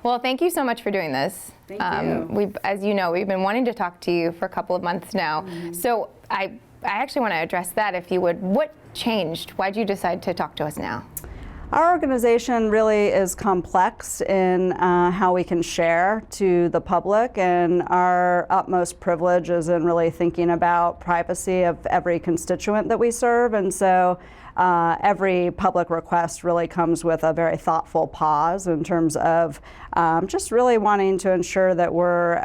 Well, thank you so much for doing this. Thank you. As you know, we've been wanting to talk to you for a couple of months now. So I actually want to address that, if you would. What changed? Why did you decide to talk to us now? Our organization really is complex in how we can share to the public, and our utmost privilege is in really thinking about privacy of every constituent that we serve. And so every public request really comes with a very thoughtful pause in terms of just really wanting to ensure that we're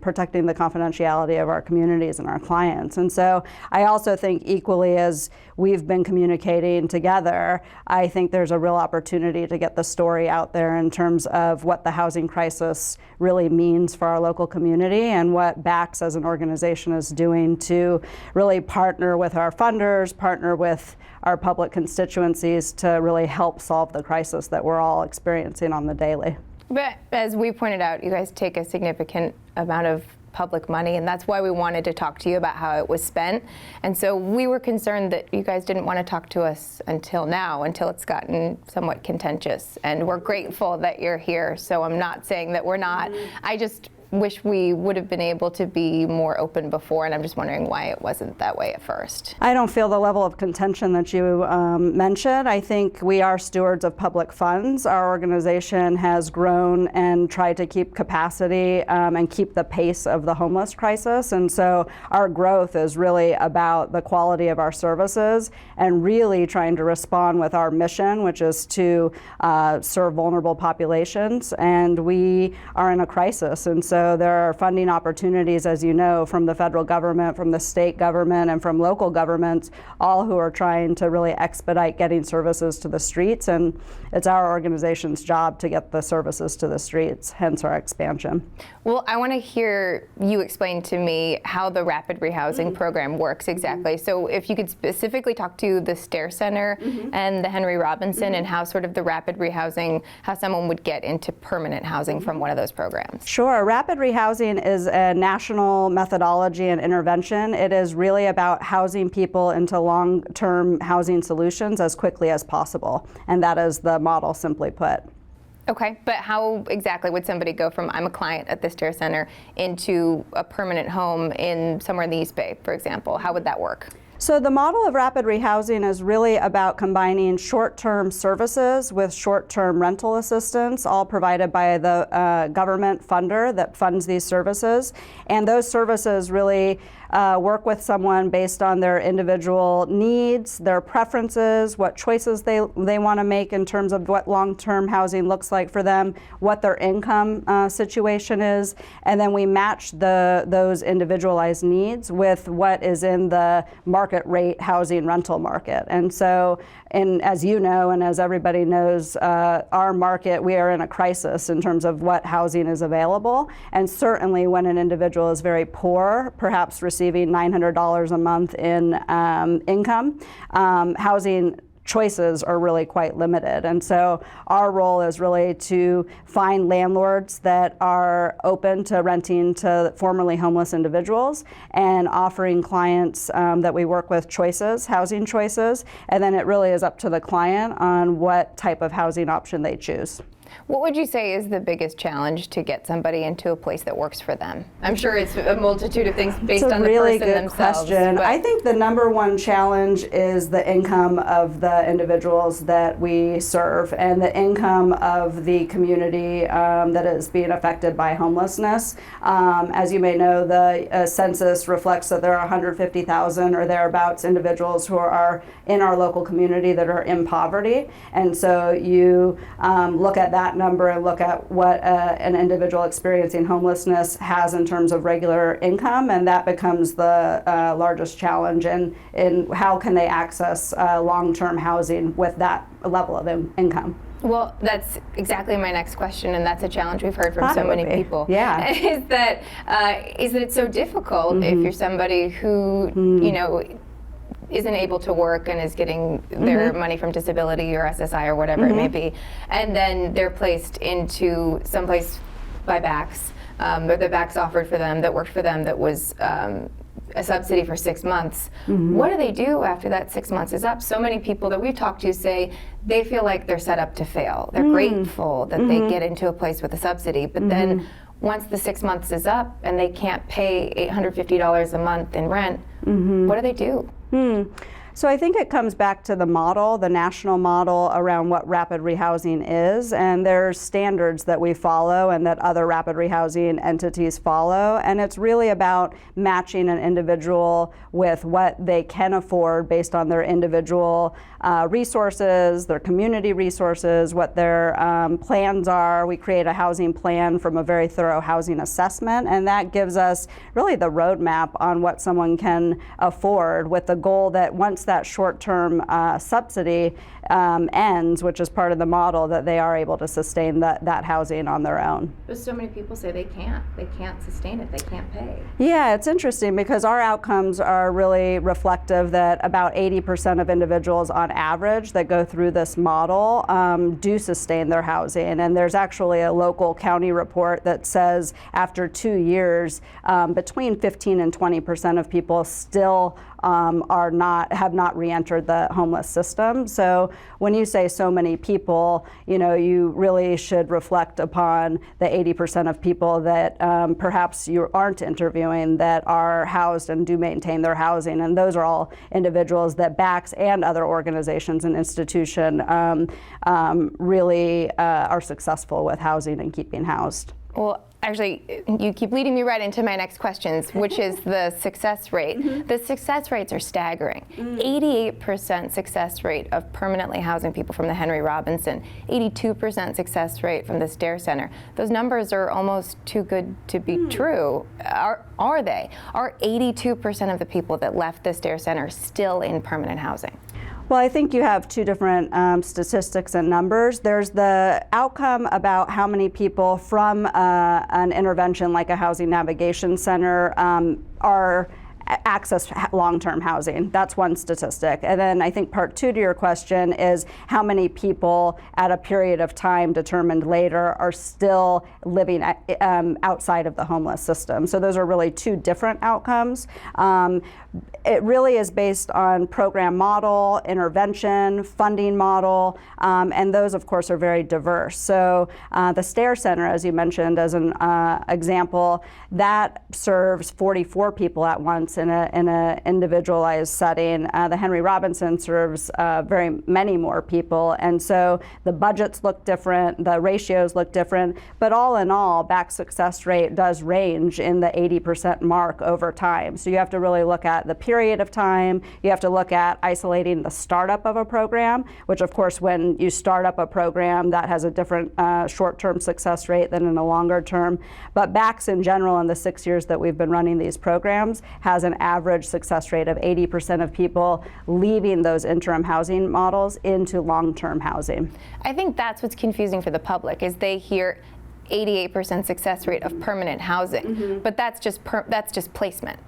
protecting the confidentiality of our communities and our clients. And so I also think equally as we've been communicating together, I think there's a real opportunity to get the story out there in terms of what the housing crisis really means for our local community and what BACS as an organization is doing to really partner with our funders, partner with our public constituencies to really help solve the crisis that we're all experiencing on the daily. But as we pointed out, you guys take a significant amount of public money, and that's why we wanted to talk to you about how it was spent. And so we were concerned that you guys didn't want to talk to us until now, until it's gotten somewhat contentious. And we're grateful that you're here. So I'm not saying that we're not. I just wish we would have been able to be more open before, and I'm just wondering why it wasn't that way at first. I don't feel the level of contention that you mentioned. I think we are stewards of public funds. Our organization has grown and tried to keep capacity and keep the pace of the homeless crisis, and so our growth is really about the quality of our services and really trying to respond with our mission, which is to serve vulnerable populations, and we are in a crisis. And so there are funding opportunities, as you know, from the federal government, from the state government, and from local governments, all who are trying to really expedite getting services to the streets. And it's our organization's job to get the services to the streets, hence our expansion. Well, I want to hear you explain to me how the rapid rehousing program works exactly. So if you could specifically talk to the Stair Center and the Henry Robinson and how sort of the rapid rehousing, how someone would get into permanent housing from one of those programs. Sure. Rapid rehousing is a national methodology and intervention. It is really about housing people into long-term housing solutions as quickly as possible. And that is the model, simply put. Okay, but how exactly would somebody go from I'm a client at the Stair Center into a permanent home in somewhere in the East Bay, for example? How would that work? So the model of rapid rehousing is really about combining short-term services with short-term rental assistance, all provided by the government funder that funds these services. And those services really work with someone based on their individual needs, their preferences, what choices they want to make in terms of what long-term housing looks like for them, what their income situation is, and then we match those individualized needs with what is in the market rate housing rental market. And so, and as you know, and as everybody knows, our market, we are in a crisis in terms of what housing is available. And certainly when an individual is very poor, perhaps receiving $900 a month in income, housing choices are really quite limited. And so our role is really to find landlords that are open to renting to formerly homeless individuals and offering clients that we work with choices, housing choices, and then it really is up to the client on what type of housing option they choose. What would you say is the biggest challenge to get somebody into a place that works for them? I'm sure it's a multitude of things based on the person themselves. It's a really good question. I think the number one challenge is the income of the individuals that we serve and the income of the community that is being affected by homelessness. As you may know, the census reflects that there are 150,000 or thereabouts individuals who are in our local community that are in poverty. And so you look at that number and look at what an individual experiencing homelessness has in terms of regular income, and that becomes the largest challenge in how can they access long-term housing with that level of income. Well, that's exactly my next question, and that's a challenge we've heard from so many people. Yeah. Is that it's so difficult if you're somebody who, you know, isn't able to work and is getting their money from disability or SSI or whatever it may be, and then they're placed into someplace by BACS, or the BACS offered for them, that worked for them, that was a subsidy for 6 months. What do they do after that 6 months is up? So many people that we've talked to say they feel like they're set up to fail. They're grateful that they get into a place with a subsidy, but then once the 6 months is up and they can't pay $850 a month in rent, what do they do? So I think it comes back to the model, the national model around what rapid rehousing is, and there's standards that we follow and that other rapid rehousing entities follow, and it's really about matching an individual with what they can afford based on their individual resources, their community resources, what their plans are. We create a housing plan from a very thorough housing assessment, and that gives us really the roadmap on what someone can afford, with the goal that once that short-term subsidy ends, which is part of the model, that they are able to sustain that housing on their own. But so many people say they can't sustain it, they can't pay. Yeah, it's interesting because our outcomes are really reflective that about 80% of individuals on average that go through this model do sustain their housing. And there's actually a local county report that says after 2 years, between 15 and 20% of people still have not re-entered the homeless system. So when you say so many people, you really should reflect upon the 80% of people that perhaps you aren't interviewing that are housed and do maintain their housing. And those are all individuals that BACS and other organizations and institutions really are successful with housing and keeping housed. Well, actually, you keep leading me right into my next questions, which is the success rate. The success rates are staggering. 88% success rate of permanently housing people from the Henry Robinson, 82% success rate from the Stair Center. Those numbers are almost too good to be true. Are they? Are 82% of the people that left the Stair Center still in permanent housing? Well, I think you have two different statistics and numbers. There's the outcome about how many people from an intervention like a housing navigation center are access long-term housing. That's one statistic. And then I think part two to your question is how many people at a period of time determined later are still living outside of the homeless system. So those are really two different outcomes. It really is based on program model, intervention, funding model, and those of course are very diverse. So the Stair Center, as you mentioned as an example, that serves 44 people at once in an individualized setting. The Henry Robinson serves very many more people, and so the budgets look different, the ratios look different, but all in all, BACS success rate does range in the 80% mark over time. So you have to really look at the period of time. You have to look at isolating the startup of a program, which of course when you start up a program that has a different short-term success rate than in a longer term. But BACS in general in the 6 years that we've been running these programs has an average success rate of 80% of people leaving those interim housing models into long-term housing. I think that's what's confusing for the public is they hear 88% success rate of permanent housing, but that's just placement.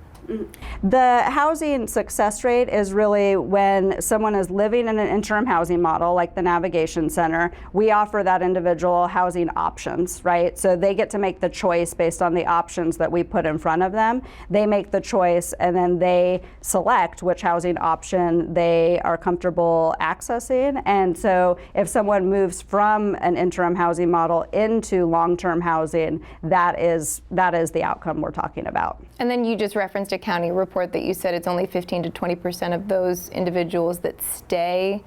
The housing success rate is really when someone is living in an interim housing model like the Navigation Center. We offer that individual housing options, right? So they get to make the choice based on the options that we put in front of them. They make the choice and then they select which housing option they are comfortable accessing. And so if someone moves from an interim housing model into long-term housing, that is the outcome we're talking about. And then you just referenced a county report that you said it's only 15 to 20% of those individuals that stay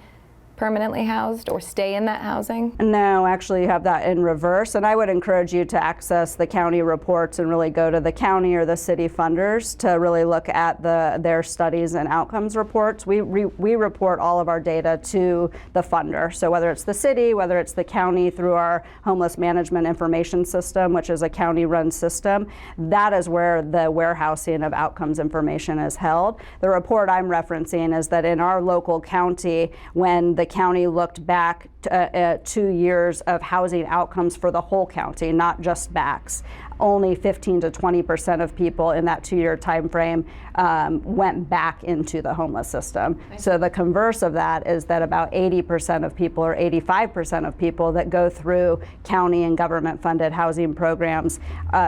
permanently housed or stay in that housing? No, actually you have that in reverse, and I would encourage you to access the county reports and really go to the county or the city funders to really look at their studies and outcomes reports. We report all of our data to the funder, so whether it's the city, whether it's the county through our homeless management information system, which is a county-run system, that is where the warehousing of outcomes information is held. The report I'm referencing is that in our local county, when the county looked back at 2 years of housing outcomes for the whole county, not just BACS. only 15 to 20% of people in that 2-year time frame went back into the homeless system. So the converse of that is that about 80% of people or 85% of people that go through county and government funded housing programs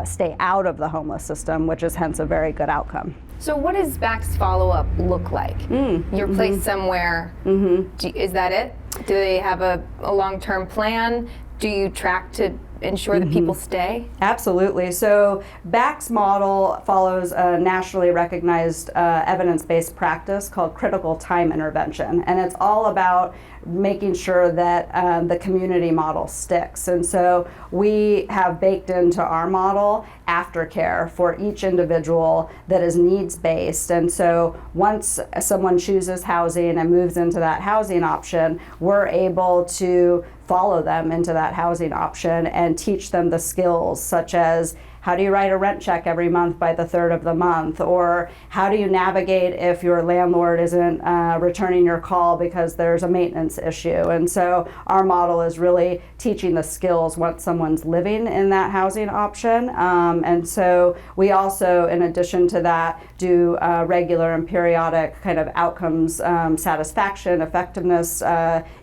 stay out of the homeless system, which is hence a very good outcome. So what does BACS follow-up look like? You're placed somewhere. Is that it? Do they have a long-term plan? Do you track to ensure that people stay? Absolutely. So BACS model follows a nationally recognized evidence-based practice called critical time intervention. And it's all about making sure that the community model sticks. And so we have baked into our model aftercare for each individual that is needs-based. And so once someone chooses housing and moves into that housing option, we're able to follow them into that housing option and teach them the skills such as how do you write a rent check every month by the 3rd of the month, or how do you navigate if your landlord isn't returning your call because there's a maintenance issue. And so our model is really teaching the skills once someone's living in that housing option. And so we also, in addition to that, do regular and periodic kind of outcomes, satisfaction, effectiveness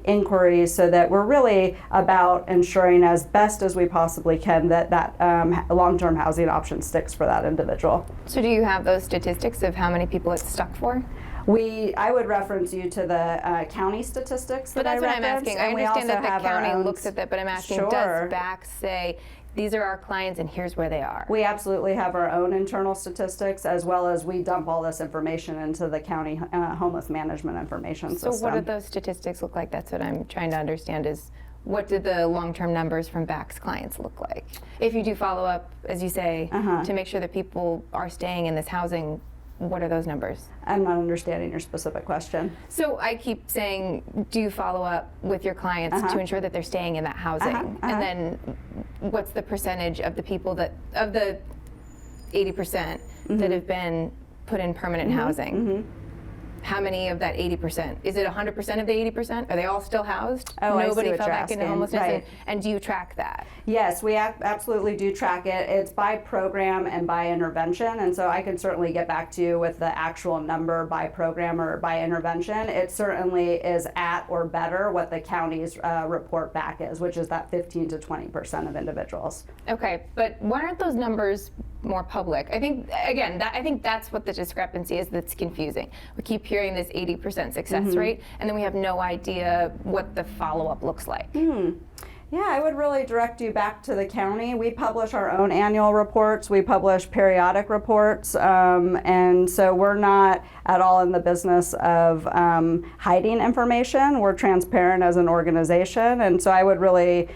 inquiries, so that we're really about ensuring as best as we possibly can that long-term housing option sticks for that individual. So do you have those statistics of how many people it's stuck for? I would reference you to the county statistics that I referenced. But that's what I'm asking. I understand that the county looks at that, but I'm asking, does BACS say, these are our clients and here's where they are? We absolutely have our own internal statistics, as well as we dump all this information into the county homeless management information system. So what do those statistics look like? That's what I'm trying to understand is, what do the long-term numbers from BACS clients look like? If you do follow up, as you say, to make sure that people are staying in this housing, what are those numbers? I'm not understanding your specific question. So I keep saying, do you follow up with your clients to ensure that they're staying in that housing? And then what's the percentage of the people of the 80% that have been put in permanent housing? How many of that 80%? Is it 100% of the 80%? Are they all still housed? Oh, Nobody I see what fell you're back into asking. homelessness? Right. And do you track that? Yes, we absolutely do track it. It's by program and by intervention, and so I can certainly get back to you with the actual number by program or by intervention. It certainly is at or better what the county's report back is, which is that 15 to 20% of individuals. Okay, but why aren't those numbers more public? I think, again, I think that's what the discrepancy is that's confusing. We keep hearing this 80% success rate, and then we have no idea what the follow-up looks like. Yeah, I would really direct you back to the county. We publish our own annual reports. We publish periodic reports. And so we're not at all in the business of hiding information. We're transparent as an organization. And so I would really,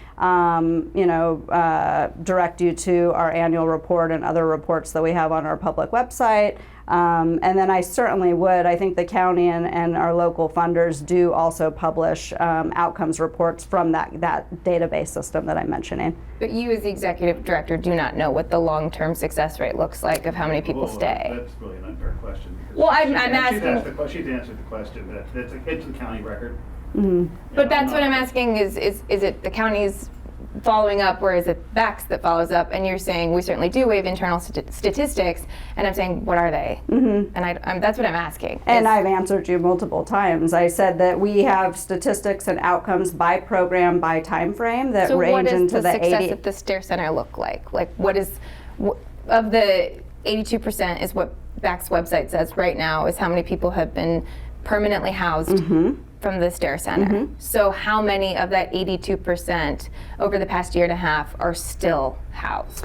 direct you to our annual report and other reports that we have on our public website. And then I certainly would. I think the county and our local funders do also publish outcomes reports from that database system that I'm mentioning. But you as the executive director do not know what the long-term success rate looks like of how many people stay. That's really an unfair question. Well, I'm asking. She's answered the question. It's a county record. But that's what I'm asking is it the county's following up, or is it BACS that follows up? And you're saying we certainly do. We have internal statistics, and I'm saying what are they? And that's what I'm asking. And I've answered you multiple times. I said that we have statistics and outcomes by program, by time frame that range into the 80. So what does the success at the Stair Center look like? Like what is of the 82% is what BACS website says right now is how many people have been permanently housed from the Stair Center. So how many of that 82% over the past year and a half are still housed?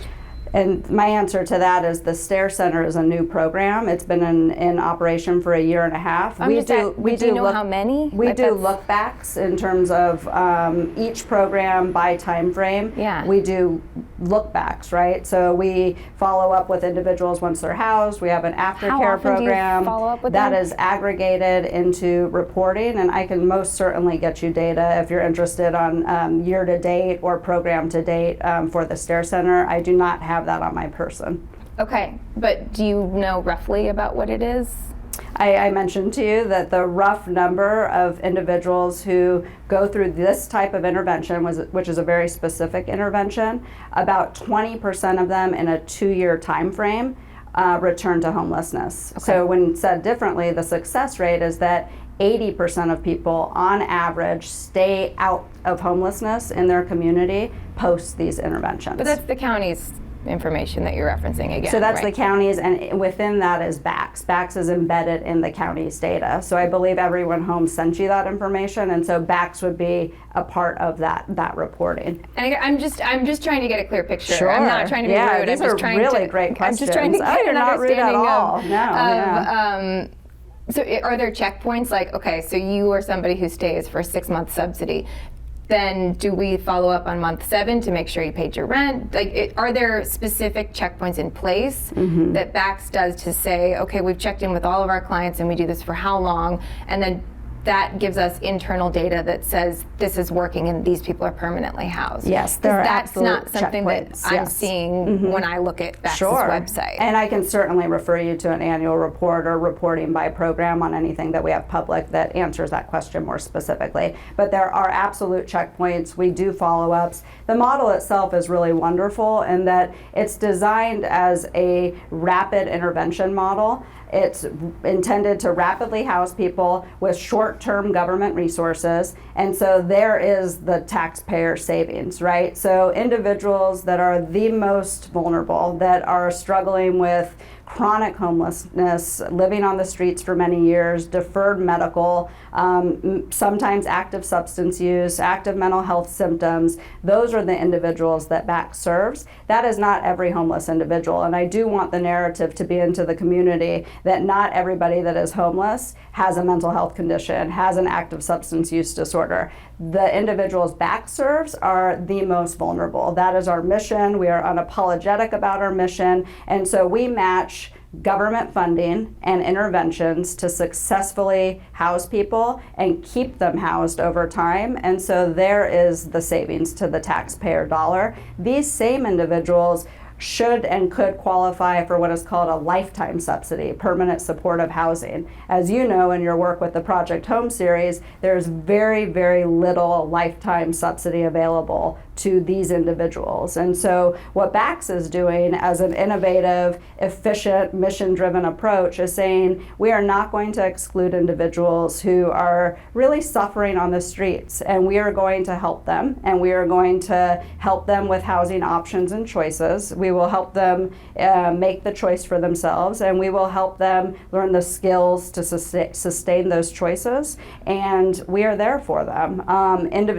And my answer to that is the Stair Center is a new program. It's been in operation for a year and a half. Do you know how many? We do look backs in terms of each program by time frame. Yeah. We do look backs, right? So we follow up with individuals once they're housed. We have an aftercare program do you follow up with that them? is aggregated into reporting, and I can most certainly get you data if you're interested on year to date or program to date for the Stair Center. I do not have that on my person. Okay, but do you know roughly about what it is? I mentioned to you that the rough number of individuals who go through this type of intervention, which is a very specific intervention, about 20% of them in a 2-year time frame return to homelessness. Okay. So when said differently, the success rate is that 80% of people on average stay out of homelessness in their community post these interventions. But that's the county's information that you're referencing again. So that's right? the county's, and within that is BACS. BACS is embedded in the county's data. So I believe Everyone Home sent you that information, and so BACS would be a part of that reporting. And I'm just trying to get a clear picture. Sure. I'm not trying to be Yeah, rude. these I'm just are trying really to, great I'm just trying to questions. get You're an not rude at understanding all. of, No, yeah. So are there checkpoints like, okay, so you are somebody who stays for a 6-month subsidy. Then do we follow up on month 7 to make sure you paid your rent? Like, are there specific checkpoints in place that BACS does to say, okay, we've checked in with all of our clients and we do this for how long? And then that gives us internal data that says this is working and these people are permanently housed. Yes, there are that's not absolute something that checkpoints, I'm yes. seeing when I look at BACS's website. And I can certainly refer you to an annual report or reporting by program on anything that we have public that answers that question more specifically. But there are absolute checkpoints. We do follow-ups. The model itself is really wonderful in that it's designed as a rapid intervention model. It's intended to rapidly house people with short-term government resources, and so there is the taxpayer savings, right? So individuals that are the most vulnerable, that are struggling with chronic homelessness, living on the streets for many years, deferred medical, sometimes active substance use, active mental health symptoms. Those are the individuals that BACS serves. That is not every homeless individual, and I do want the narrative to be into the community that not everybody that is homeless has a mental health condition, has an active substance use disorder. The individuals BACS serves are the most vulnerable. That is our mission. We are unapologetic about our mission, and so we match government funding and interventions to successfully house people and keep them housed over time. And so there is the savings to the taxpayer dollar. These same individuals should and could qualify for what is called a lifetime subsidy, permanent supportive housing. As you know, in your work with the Project Home series, there's very, very little lifetime subsidy available to these individuals. And so what BACS is doing as an innovative, efficient, mission-driven approach is saying we are not going to exclude individuals who are really suffering on the streets, and we are going to help them, and we are going to help them with housing options and choices. We will help them make the choice for themselves, and we will help them learn the skills to sustain those choices, and we are there for them.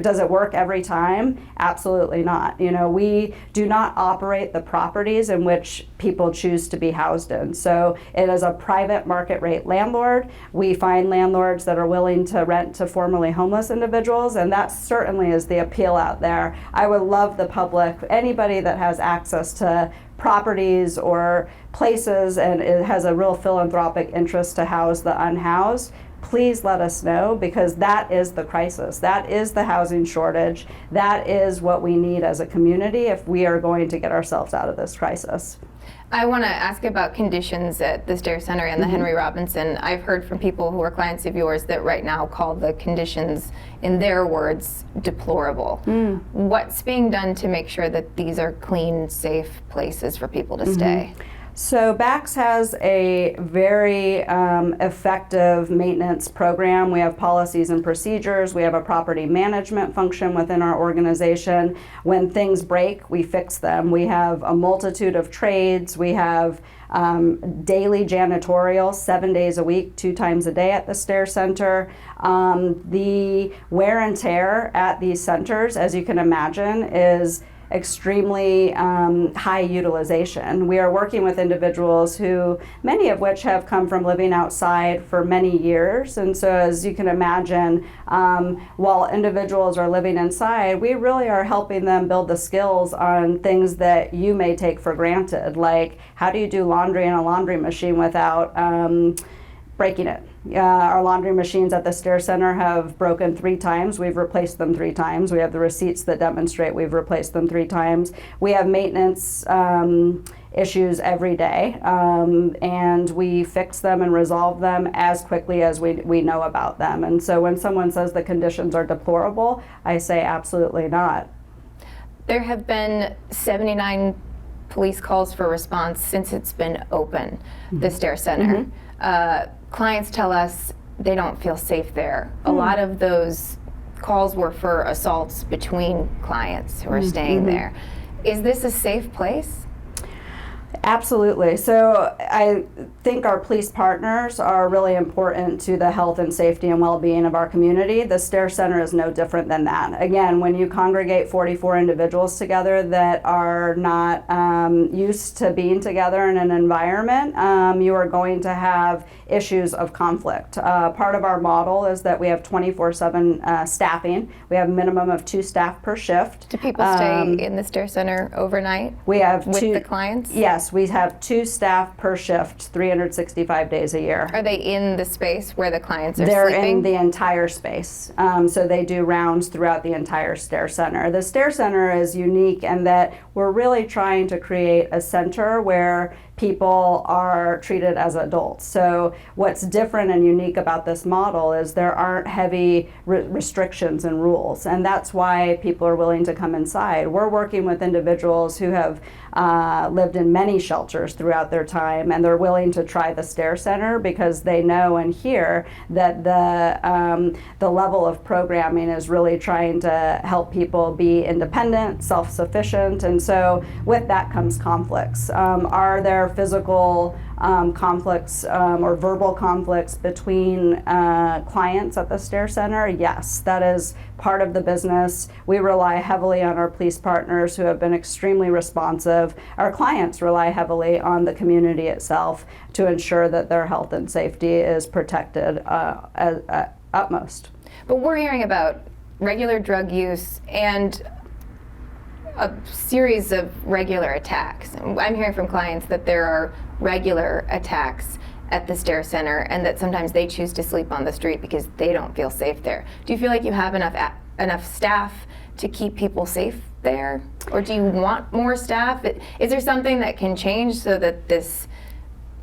Does it work every time? Absolutely not. You know, we do not operate the properties in which people choose to be housed in. So it is a private market rate landlord. We find landlords that are willing to rent to formerly homeless individuals, and that certainly is the appeal out there. I would love the public, anybody that has access to properties or places and it has a real philanthropic interest to house the unhoused, please let us know, because that is the crisis. That is the housing shortage. That is what we need as a community if we are going to get ourselves out of this crisis. I want to ask about conditions at the Stair Center and the Henry Robinson. I've heard from people who are clients of yours that right now call the conditions, in their words, deplorable. What's being done to make sure that these are clean, safe places for people to stay? So BACS has a very effective maintenance program. We have policies and procedures. We have a property management function within our organization. When things break, we fix them. We have a multitude of trades. We have daily janitorial, 7 days a week, 2 times a day at the Stair Center. The wear and tear at these centers, as you can imagine, is extremely high utilization. We are working with individuals who, many of which have come from living outside for many years, and so as you can imagine, while individuals are living inside, we really are helping them build the skills on things that you may take for granted, like how do you do laundry in a laundry machine without breaking it, Our laundry machines at the Stair Center have broken 3 times. We've replaced them 3 times. We have the receipts that demonstrate we've replaced them 3 times. We have maintenance issues every day, and we fix them and resolve them as quickly as we know about them. And so when someone says the conditions are deplorable, I say absolutely not. There have been 79 police calls for response since it's been open, the Stair Center. Clients tell us they don't feel safe there. A lot of those calls were for assaults between clients who are staying there. Is this a safe place? Absolutely. So I think our police partners are really important to the health and safety and well-being of our community. The Stair Center is no different than that. Again, when you congregate 44 individuals together that are not used to being together in an environment, you are going to have issues of conflict. Part of our model is that we have 24/7 staffing. We have a minimum of 2 staff per shift. Do people stay in the Stair Center overnight? We have with 2 the clients? Yes, we have 2 staff per shift, 365 days a year. Are they in the space where the clients are They're sleeping? in the entire space. So they do rounds throughout the entire Stair Center. The Stair Center is unique in that we're really trying to create a center where people are treated as adults. So what's different and unique about this model is there aren't heavy restrictions and rules, and that's why people are willing to come inside. We're working with individuals who have lived in many shelters throughout their time, and they're willing to try the Stair Center because they know and hear that the level of programming is really trying to help people be independent, self-sufficient, and so with that comes conflicts. Are there physical conflicts or verbal conflicts between clients at the Stair Center? Yes, that is part of the business. We rely heavily on our police partners who have been extremely responsive. Our clients rely heavily on the community itself to ensure that their health and safety is protected at utmost. But we're hearing about regular drug use and a series of regular attacks. I'm hearing from clients that there are regular attacks at the Stair Center and that sometimes they choose to sleep on the street because they don't feel safe there. Do you feel like you have enough staff to keep people safe there? Or do you want more staff? Is there something that can change so that this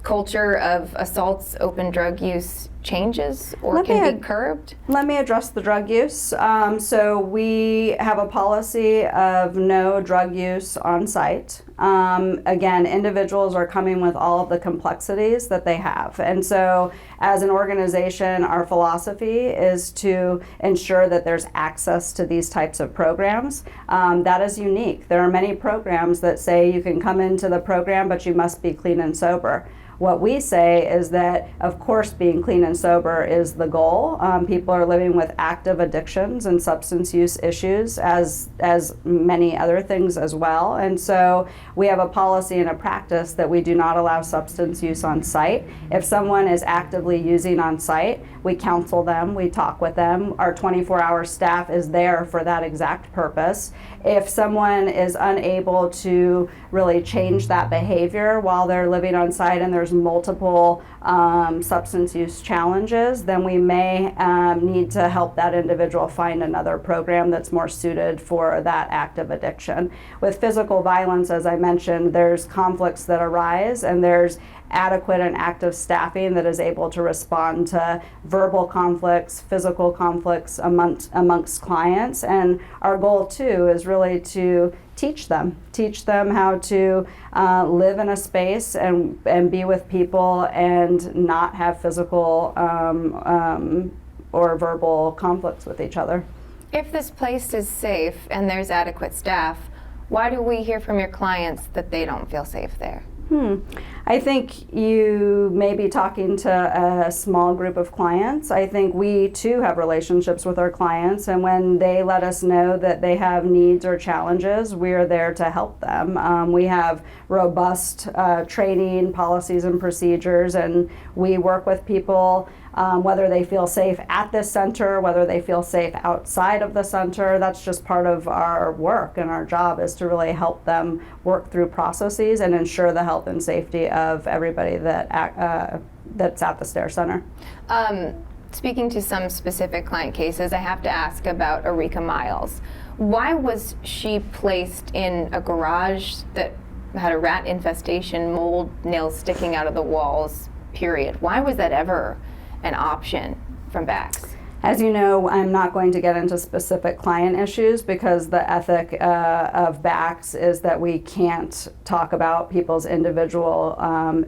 culture of assaults, open drug use changes or can be curbed? Let me address the drug use. So we have a policy of no drug use on site. Again, individuals are coming with all of the complexities that they have. And so as an organization, our philosophy is to ensure that there's access to these types of programs. That is unique. There are many programs that say you can come into the program, but you must be clean and sober. What we say is that, of course, being clean and sober is the goal. People are living with active addictions and substance use issues, as many other things as well. And so we have a policy and a practice that we do not allow substance use on site. If someone is actively using on site, we counsel them, we talk with them. Our 24-hour staff is there for that exact purpose. If someone is unable to really change that behavior while they're living on site and there's multiple substance use challenges, then we may need to help that individual find another program that's more suited for that active addiction. With physical violence, as I mentioned, there's conflicts that arise and there's adequate and active staffing that is able to respond to verbal conflicts, physical conflicts amongst clients. And our goal too is really to teach them how to live in a space and be with people and not have physical or verbal conflicts with each other. If this place is safe and there's adequate staff, why do we hear from your clients that they don't feel safe there? I think you may be talking to a small group of clients. I think we too have relationships with our clients, and when they let us know that they have needs or challenges, we are there to help them. We have robust training policies and procedures, and we work with people whether they feel safe at this center, whether they feel safe outside of the center. That's just part of our work, and our job is to really help them work through processes and ensure the health and safety of everybody that's at the Stair Center. Speaking to some specific client cases, I have to ask about Erika Miles. Why was she placed in a garage that had a rat infestation, mold, nails sticking out of the walls, period? Why was that ever an option from BACS? As you know, I'm not going to get into specific client issues because the ethic of BACS is that we can't talk about people's individual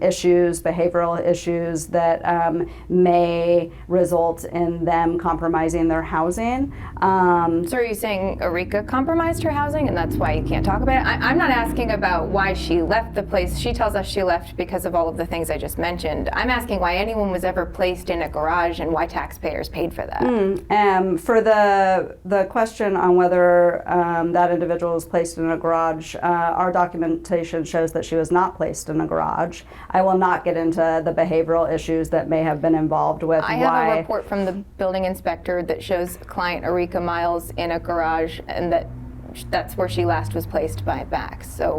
issues, behavioral issues that may result in them compromising their housing. So are you saying Erika compromised her housing and that's why you can't talk about it? I'm not asking about why she left the place. She tells us she left because of all of the things I just mentioned. I'm asking why anyone was ever placed in a garage and why taxpayers paid for that. For the question on whether that individual was placed in a garage, our documentation shows that she was not placed in a garage. I will not get into the behavioral issues that may have been involved with I have a report from the building inspector that shows client Erika Miles in a garage, and that's where she last was placed by BACS. So.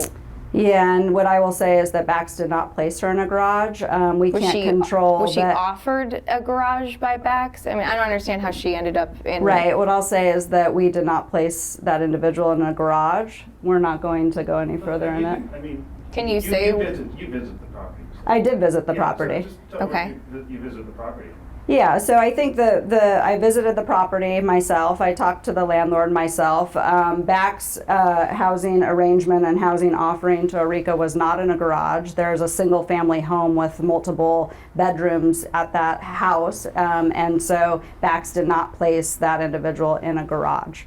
Yeah, and what I will say is that BACS did not place her in a garage. We can't control. Was she offered a garage by BACS? I mean, I don't understand how she ended up in. Right. What I'll say is that we did not place that individual in a garage. We're not going to go any further in it. I mean, can you say you visit the property? I did visit the property. So just tell Okay. me you visited the property. Yeah, so I think I visited the property myself. I talked to the landlord myself. BACS housing arrangement and housing offering to Erika was not in a garage. There's a single family home with multiple bedrooms at that house, and so BACS did not place that individual in a garage.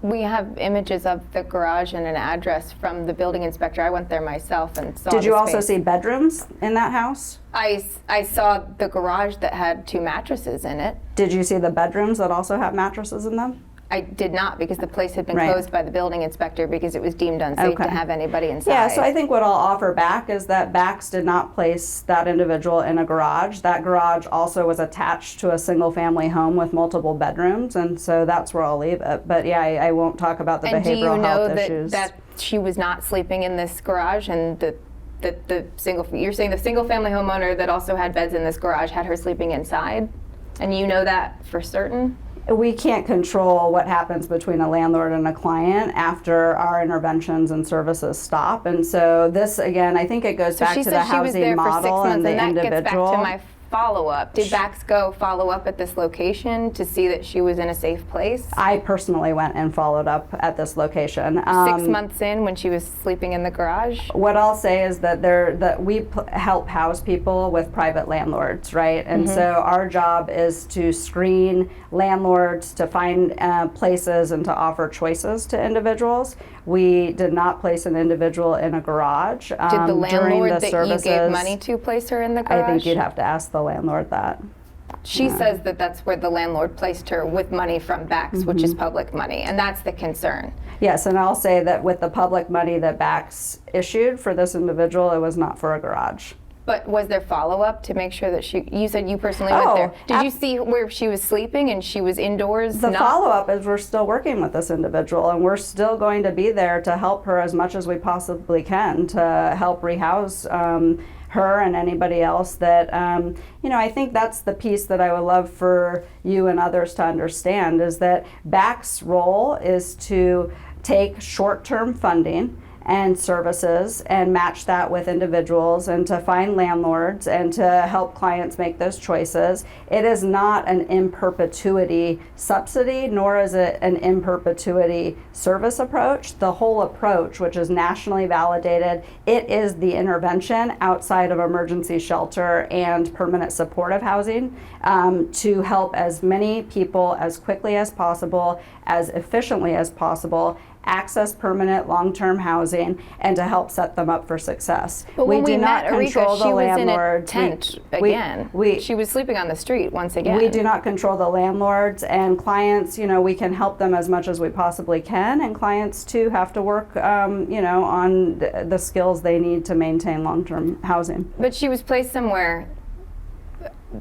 We have images of the garage and an address from the building inspector. I went there myself and saw. Did you the also space. see bedrooms in that house? I saw the garage that had 2 mattresses in it. Did you see the bedrooms that also have mattresses in them? I did not, because the place had been Right. closed by the building inspector because it was deemed unsafe to Okay. have anybody inside. Yeah, so I think what I'll offer back is that BACS did not place that individual in a garage. That garage also was attached to a single family home with multiple bedrooms, and so that's where I'll leave it. But yeah, I won't talk about the And do you behavioral know health issues. that she was not sleeping in this garage, and you're saying the single family homeowner that also had beds in this garage had her sleeping inside? And you know that for certain? We can't control what happens between a landlord and a client after our interventions and services stop. And so this, again, I think it goes back she to said the she was there housing for 6 model months, and the that individual. gets back to my follow-up. Did BACS go follow up at this location to see that she was in a safe place? I personally went and followed up at this location. 6 months in, when she was sleeping in the garage? What I'll say is that we help house people with private landlords, right? And so our job is to screen landlords, to find places and to offer choices to individuals. We did not place an individual in a garage. Did the during landlord the that services. you gave money to place her in the garage? I think you'd have to ask the landlord that. She says that that's where the landlord placed her with money from BACS, which is public money, and that's the concern. Yes, and I'll say that with the public money that BACS issued for this individual, it was not for a garage. But was there follow-up to make sure that you said you personally went there. Did you see where she was sleeping and she was indoors? The follow-up is we're still working with this individual, and we're still going to be there to help her as much as we possibly can to help rehouse her and anybody else that, I think that's the piece that I would love for you and others to understand, is that BAC's role is to take short-term funding and services and match that with individuals and to find landlords and to help clients make those choices. It is not an in perpetuity subsidy, nor is it an in perpetuity service approach. The whole approach, which is nationally validated, it is the intervention outside of emergency shelter and permanent supportive housing to help as many people as quickly as possible, as efficiently as possible, access permanent long-term housing, and to help set them up for success. But when we met Erika, she was in a landlords. tent again. She was sleeping on the street once again. We do not control the landlords, and clients, we can help them as much as we possibly can, and clients too have to work, on the skills they need to maintain long-term housing. But she was placed somewhere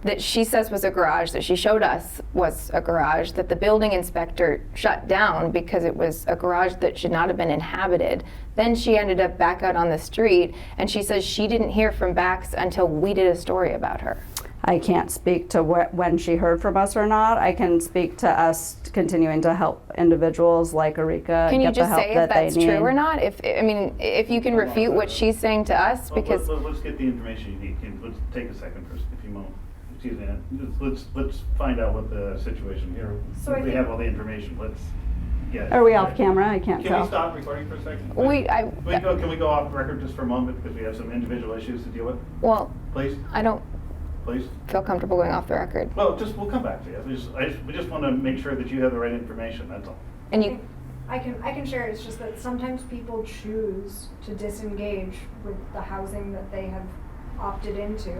that she says was a garage, that she showed us was a garage, that the building inspector shut down because it was a garage that should not have been inhabited. Then she ended up back out on the street, and she says she didn't hear from BACS until we did a story about her. I can't speak to when she heard from us or not. I can speak to us continuing to help individuals like Erika Can you get the just help say if that they that's need. true or not? If you can refute what she's saying to us, because Let's get the information you need. Let's take a second first, if you won't. Excuse me. Let's find out what the situation here. So I we think- have all the information. Let's get it. Are we off camera? I can't Can tell. we stop recording for a second? Can we go off record just for a moment because we have some individual issues to deal with? well, Please, I don't please. feel comfortable going off the record. Well, we'll come back to you. We just want to make sure that you have the right information. That's all. And you, I can share, it's just that sometimes people choose to disengage with the housing that they have opted into.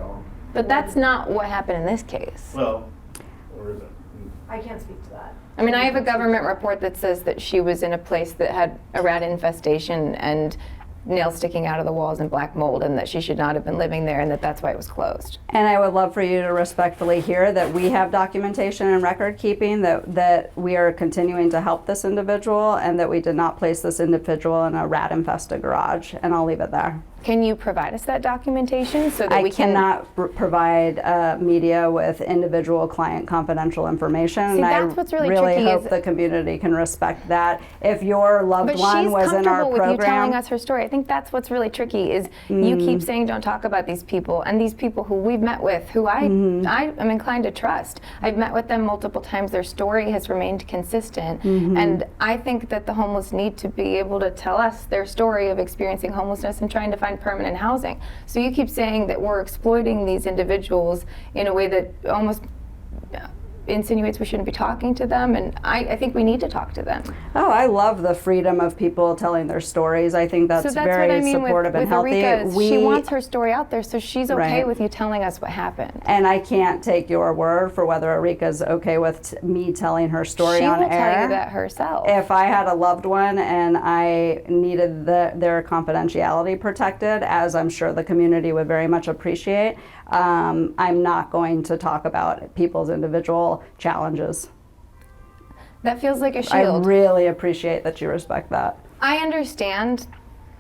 but that's not what happened in this case. Well, or is it? I can't speak to that. I mean, I have a government report that says that she was in a place that had a rat infestation and nails sticking out of the walls and black mold, and that she should not have been living there, and that's why it was closed. And I would love for you to respectfully hear that we have documentation and record keeping, that we are continuing to help this individual, and that we did not place this individual in a rat infested garage. And I'll leave it there. Can you provide us that documentation so that I we can? cannot provide media with individual client confidential information. See, and that's what's really really tricky hope is- the community can respect that. If your loved But one she's was in our comfortable with you telling program, us her story. I think that's what's really tricky is you keep saying don't talk about these people, and these people who we've met with, who I am inclined to trust. I've met with them multiple times. Their story has remained consistent, and I think that the homeless need to be able to tell us their story of experiencing homelessness and trying to find permanent housing. So you keep saying that we're exploiting these individuals in a way that almost insinuates we shouldn't be talking to them, and I think we need to talk to them. oh, I love the freedom of people telling their stories. I think that's, So that's very what I mean supportive with and healthy. Erika. She wants her story out there, so she's okay Right. with you telling us what happened. And I can't take your word for whether Erika's okay with me telling her story She on will air. tell you that herself. If I had a loved one and I needed their confidentiality protected, as I'm sure the community would very much appreciate, I'm not going to talk about people's individual challenges. That feels like a I shield. really appreciate that you respect that. I understand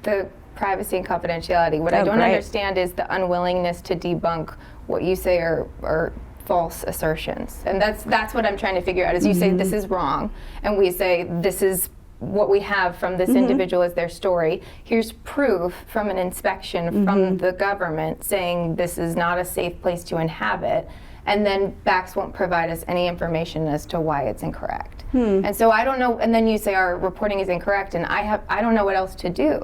the privacy and confidentiality. What I Oh, don't great. understand is the unwillingness to debunk what you say are false assertions. And that's what I'm trying to figure out is you say this is wrong, and we say this is what we have from this individual as their story. Here's proof from an inspection from the government saying this is not a safe place to inhabit. And then BACS won't provide us any information as to why it's incorrect. And so I don't know, and then you say our reporting is incorrect, and I don't know what else to do,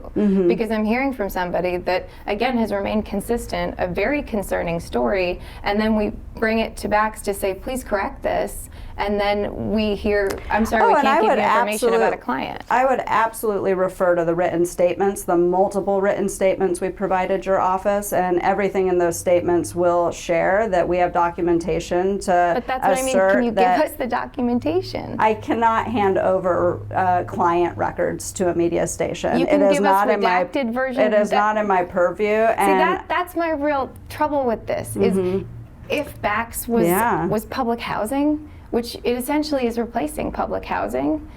because I'm hearing from somebody that, again, has remained consistent, a very concerning story, and then we bring it to BACS to say, please correct this, and then we hear, I'm sorry, we and I can't give would you information about a absolute- client. I would absolutely refer to the written statements, the multiple written statements we provided your office, and everything in those statements will share that we have documentation to But that's what I mean, assert can you give that us the documentation? I cannot hand over client records to a media station. You can it is give us not in my redacted version It is that- not in my purview. See, And that's my real trouble with this, is if BACS was, Yeah. was public housing, which it essentially is replacing public housing.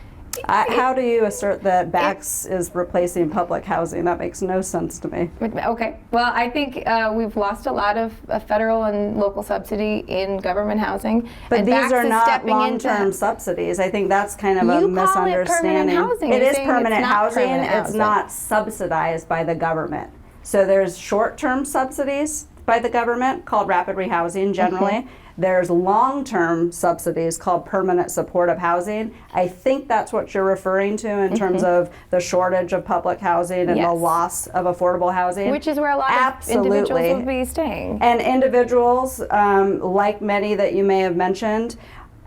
how do you assert that BACS is replacing public housing? That makes no sense to me. Okay, well, I think we've lost a lot of federal and local subsidy in government housing. But and these BACS are is not stepping into- long-term subsidies. I think that's kind of a You call it permanent misunderstanding. housing. It You're is saying it's permanent not housing. permanent It's housing. not subsidized by the government. So there's short-term subsidies by the government called rapid rehousing generally. There's long-term subsidies called permanent supportive housing. I think that's what you're referring to in terms of the shortage of public housing and the Yes. loss of affordable housing. Which is where a lot of individuals will be staying. And individuals, like many that you may have mentioned,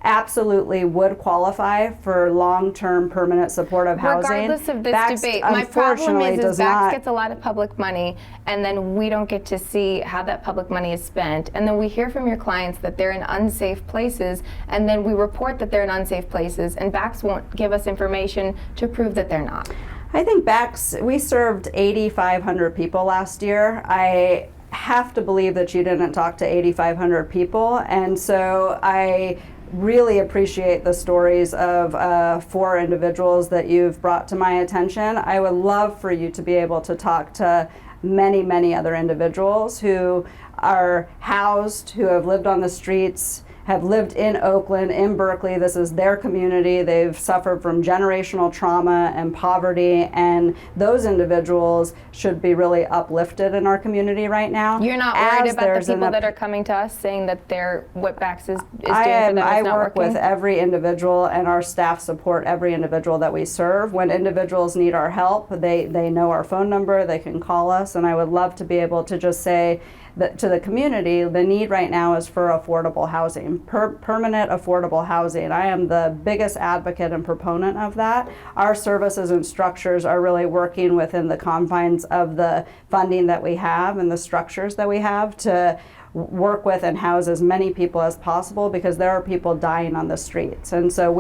absolutely would qualify for long-term permanent supportive housing. Regardless of this BACS, debate, my problem unfortunately, is does BACS not. gets a lot of public money, and then we don't get to see how that public money is spent. And then we hear from your clients that they're in unsafe places, and then we report that they're in unsafe places, and BACS won't give us information to prove that they're not. I think BACS, we served 8,500 people last year. I have to believe that you didn't talk to 8,500 people. And so I really appreciate the stories of 4 individuals that you've brought to my attention. I would love for you to be able to talk to many, many other individuals who are housed, who have lived on the streets, have lived in Oakland, in Berkeley. This is their community. They've suffered from generational trauma and poverty, and those individuals should be really uplifted in our community right now. You're not worried about the people that are coming to us saying that what BACS is doing for them I is not work working? with every individual, and our staff support every individual that we serve. When individuals need our help, they know our phone number, they can call us, and I would love to be able to just say that to the community, the need right now is for affordable housing, permanent affordable housing. I am the biggest advocate and proponent of that. Our services and structures are really working within the confines of the funding that we have and the structures that we have to work with and house as many people as possible, because there are people dying on the streets. And so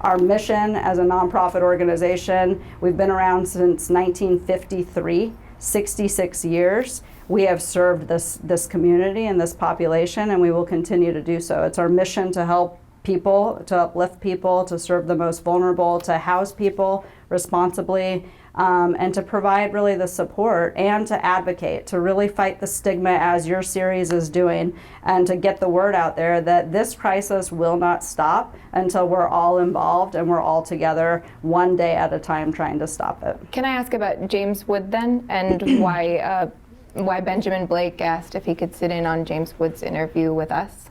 our mission as a nonprofit organization, we've been around since 1953, 66 years. We have served this community and this population, and we will continue to do so. It's our mission to help people, to uplift people, to serve the most vulnerable, to house people responsibly, and to provide really the support and to advocate, to really fight the stigma as your series is doing, and to get the word out there that this crisis will not stop until we're all involved and we're all together one day at a time trying to stop it. Can I ask about James Wood then, and why Benjamin Blake asked if he could sit in on James Wood's interview with us?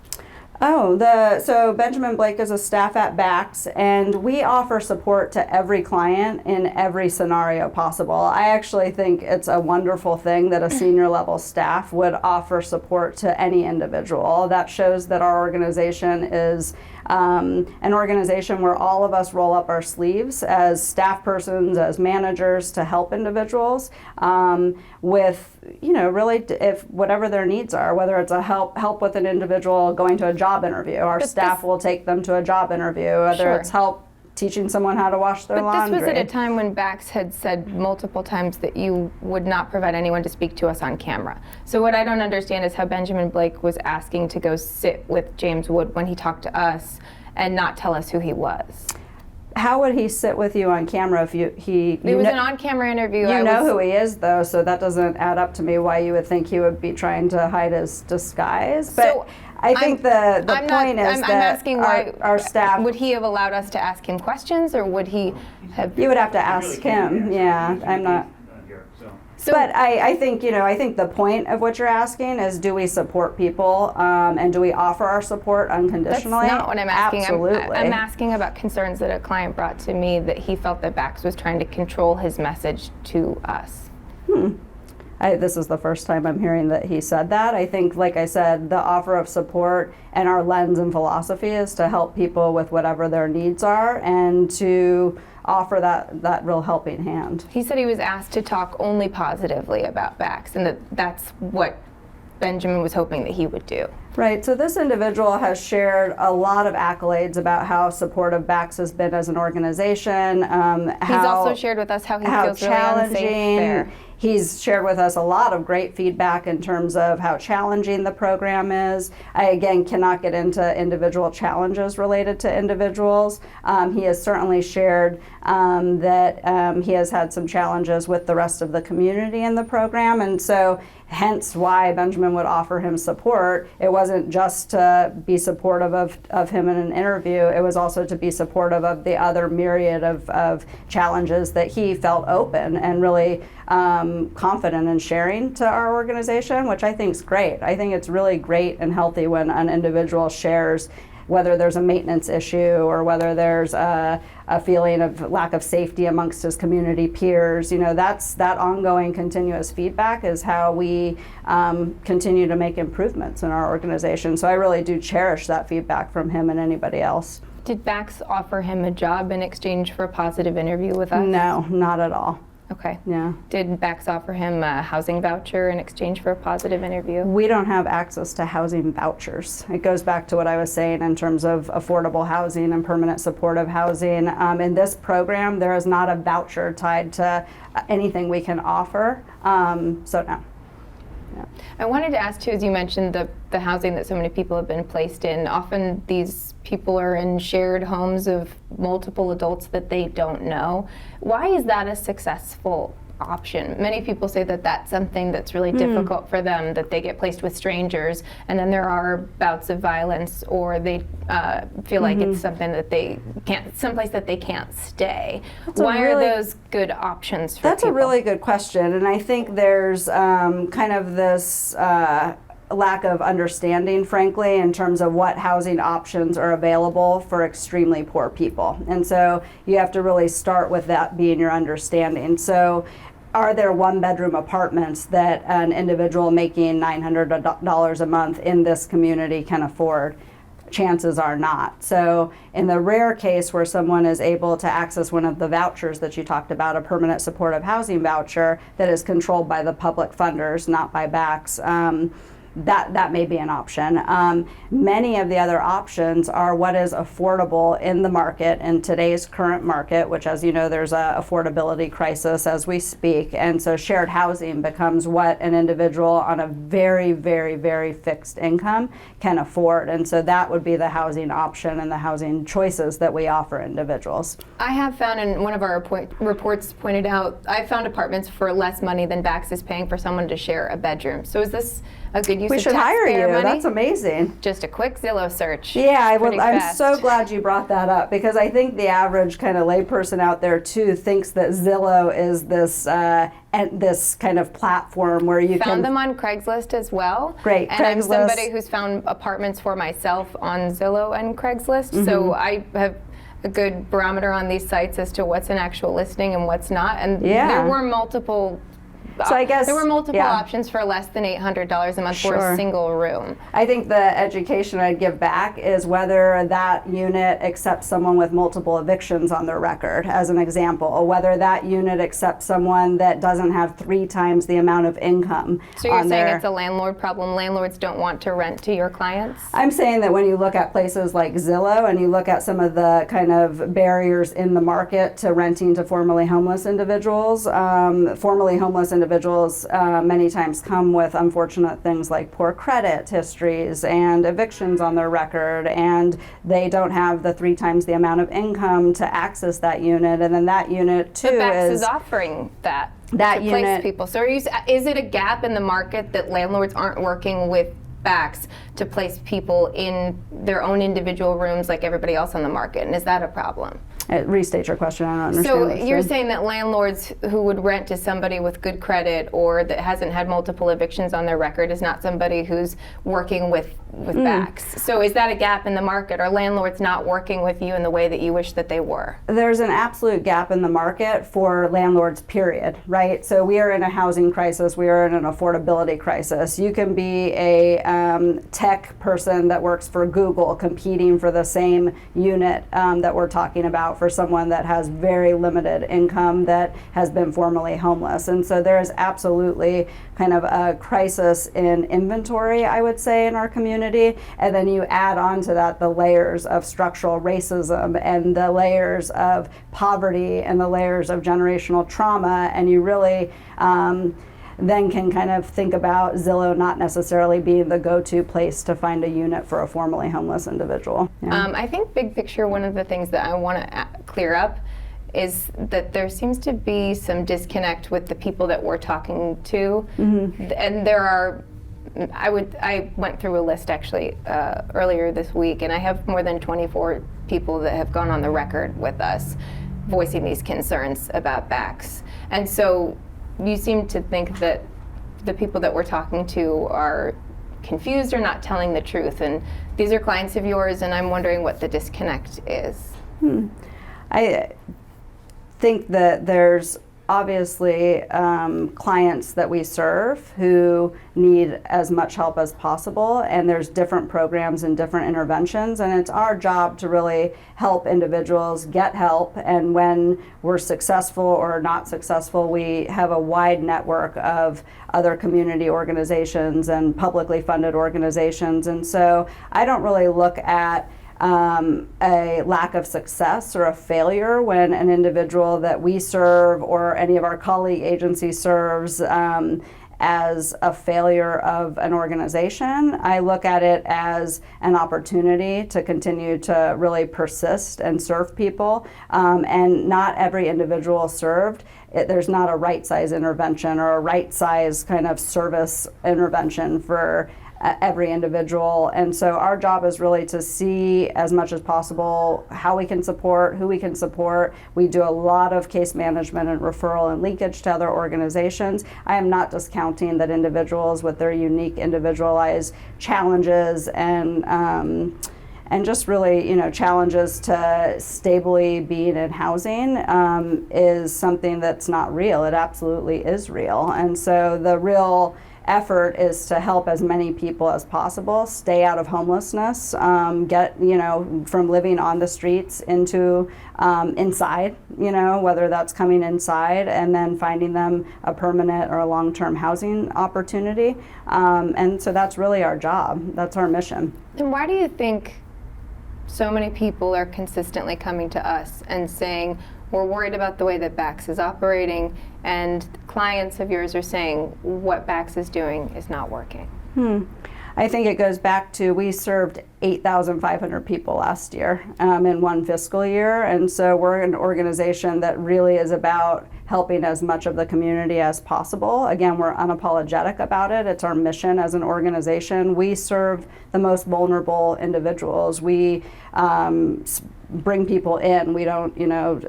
So Benjamin Blake is a staff at BACS, and we offer support to every client in every scenario possible. I actually think it's a wonderful thing that a senior level staff would offer support to any individual. That shows that our organization is an organization where all of us roll up our sleeves as staff persons, as managers, to help individuals with, really if whatever their needs are, whether it's a help with an individual going to a job interview, our staff will take them to a job interview, whether it's help teaching someone how to wash their laundry. But this was at a time when BACS had said multiple times that you would not provide anyone to speak to us on camera. So what I don't understand is how Benjamin Blake was asking to go sit with James Wood when he talked to us and not tell us who he was. How would he sit with you on camera if it was an on-camera interview. You know who he is, though, so that doesn't add up to me why you would think he would be trying to hide his disguise. But So I think the point is I'm that asking why our staff... Would he have allowed us to ask him questions, or would he have... You would have to ask him, yeah. I'm not... So, But I think, I think the point of what you're asking is, do we support people and do we offer our support unconditionally? That's not what I'm asking. Absolutely. I'm asking about concerns that a client brought to me that he felt that BACS was trying to control his message to us. This is the first time I'm hearing that he said that. I think, like I said, the offer of support and our lens and philosophy is to help people with whatever their needs are and to offer that real helping hand. He said he was asked to talk only positively about BACS, and that's what Benjamin was hoping that he would do. Right, so this individual has shared a lot of accolades about how supportive BACS has been as an organization. He's also shared with us how he feels really unsafe there. He's shared with us a lot of great feedback in terms of how challenging the program is. I, again, cannot get into individual challenges related to individuals. He has certainly shared that he has had some challenges with the rest of the community in the program, and so hence why Benjamin would offer him support. It wasn't just to be supportive of him in an interview, it was also to be supportive of the other myriad of challenges that he felt open and really confident in sharing to our organization, which I think is great. I think it's really great and healthy when an individual shares, whether there's a maintenance issue or whether there's a feeling of lack of safety amongst his community peers. That ongoing continuous feedback is how we continue to make improvements in our organization. So I really do cherish that feedback from him and anybody else. Did BACS offer him a job in exchange for a positive interview with us? No, not at all. Okay. Yeah. Did BACS offer him a housing voucher in exchange for a positive interview? We don't have access to housing vouchers. It goes back to what I was saying in terms of affordable housing and permanent supportive housing. In this program, there is not a voucher tied to anything we can offer, so no. I wanted to ask too, as you mentioned the housing that so many people have been placed in, often these people are in shared homes of multiple adults that they don't know. Why is that a successful option? Many people say that that's something that's really difficult for them, that they get placed with strangers, and then there are bouts of violence, or they feel like it's something that they can't, someplace that they can't stay. Why are those good options for That's people? a really good question, and I think there's kind of this lack of understanding, frankly, in terms of what housing options are available for extremely poor people. And so you have to really start with that being your understanding. So are there one-bedroom apartments that an individual making $900 a month in this community can afford? Chances are not. So in the rare case where someone is able to access one of the vouchers that you talked about, a permanent supportive housing voucher that is controlled by the public funders, not by BACS, that may be an option. Many of the other options are what is affordable in the market, in today's current market, which, as you know, there's a affordability crisis as we speak. And so shared housing becomes what an individual on a very, very, very fixed income can afford. And so that would be the housing option and the housing choices that we offer individuals. I have found, and one of our reports pointed out, I found apartments for less money than BACS is paying for someone to share a bedroom. So is this a good use We of should hire taxpayer you. money? That's amazing. Just a quick Zillow search. Yeah, Pretty I'm fast. so glad you brought that up, because I think the average kind of layperson out there too thinks that Zillow is this kind of platform where you Found can them on Craigslist as well. Great, And I'm Craigslist. somebody who's found apartments for myself on Zillow and Craigslist. So I have a good barometer on these sites as to what's an actual listing and what's not. And Yeah. there were multiple. So I guess, there were multiple yeah. options for less than $800 a month for Sure. a single room. I think the education I'd give back is whether that unit accepts someone with multiple evictions on their record, as an example, or whether that unit accepts someone that doesn't have 3 times the amount of income. So you're on saying their, it's a landlord problem? Landlords don't want to rent to your clients? I'm saying that when you look at places like Zillow and you look at some of the kind of barriers in the market to renting to formerly homeless individuals, many times come with unfortunate things like poor credit histories and evictions on their record, and they don't have the 3 times the amount of income to access that unit, and then that unit too But BACS is offering that to place unit. people. So is it a gap in the market that landlords aren't working with BACS to place people in their own individual rooms like everybody else on the market? And is that a problem? Restate your question. I don't understand. So what you're saying that landlords who would rent to somebody with good credit or that hasn't had multiple evictions on their record is not somebody who's working with BACS. So is that a gap in the market? Are landlords not working with you in the way that you wish that they were? There's an absolute gap in the market for landlords, period, right? So we are in a housing crisis. We are in an affordability crisis. You can be a tech person that works for Google competing for the same unit that we're talking about for someone that has very limited income that has been formerly homeless. And so there is absolutely kind of a crisis in inventory, I would say, in our community. And then you add on to that the layers of structural racism and the layers of poverty and the layers of generational trauma, and you really then can kind of think about Zillow not necessarily being the go-to place to find a unit for a formerly homeless individual. Yeah. I think big picture, one of the things that I want to clear up is that there seems to be some disconnect with the people that we're talking to. And there are, I went through a list actually earlier this week, and I have more than 24 people that have gone on the record with us voicing these concerns about BACS. And so you seem to think that the people that we're talking to are confused or not telling the truth. And these are clients of yours, and I'm wondering what the disconnect is. I think that there's obviously clients that we serve who need as much help as possible, and there's different programs and different interventions, and it's our job to really help individuals get help. And when we're successful or not successful, we have a wide network of other community organizations and publicly funded organizations. And so I don't really look at a lack of success or a failure when an individual that we serve or any of our colleague agencies serves as a failure of an organization. I look at it as an opportunity to continue to really persist and serve people, and not every individual served. There's not a right size intervention or a right size kind of service intervention for every individual. And so our job is really to see as much as possible how we can support, who we can support. We do a lot of case management and referral and linkage to other organizations. I am not discounting that individuals with their unique individualized challenges and just really, challenges to stably being in housing is something that's not real. It absolutely is real. And so the real effort is to help as many people as possible stay out of homelessness, get, from living on the streets into inside, whether that's coming inside and then finding them a permanent or a long-term housing opportunity. And so that's really our job. That's our mission. And why do you think so many people are consistently coming to us and saying, we're worried about the way that BACS is operating, and clients of yours are saying what BACS is doing is not working? I think it goes back to, we served 8,500 people last year in one fiscal year, and so we're an organization that really is about helping as much of the community as possible. Again, we're unapologetic about it. It's our mission as an organization. We serve the most vulnerable individuals. We bring people in. We don't,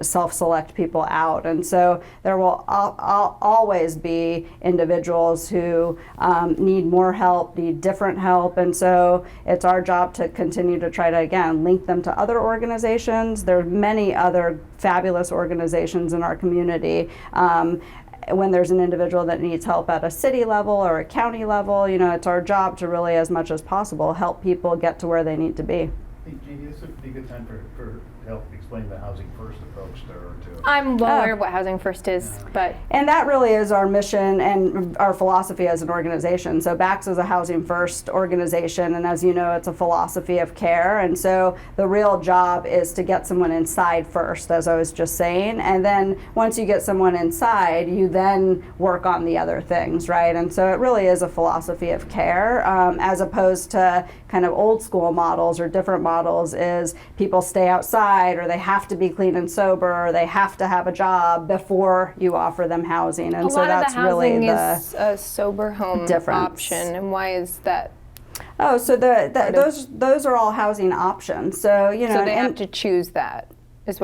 self-select people out. And so there will always be individuals who need more help, need different help. And so it's our job to continue to try to, again, link them to other organizations. There are many other fabulous organizations in our community. When there's an individual that needs help at a city level or a county level, it's our job to really, as much as possible, help people get to where they need to be. Hey, Jeannie, this would be a good time for help explain the Housing First approach to. I'm well aware of what Housing First is, but. And that really is our mission and our philosophy as an organization. So BACS is a Housing First organization, and as you know, it's a philosophy of care. And so the real job is to get someone inside first, as I was just saying. And then once you get someone inside, you then work on the other things, right? And so it really is a philosophy of care, as opposed to kind of old school models or different models is people stay outside, or they have to be clean and sober, or they have to have a job before you offer them housing. And so that's really the is a sober home difference. Option, and why is that? Oh, so those are all housing options. So so they have to choose that. Is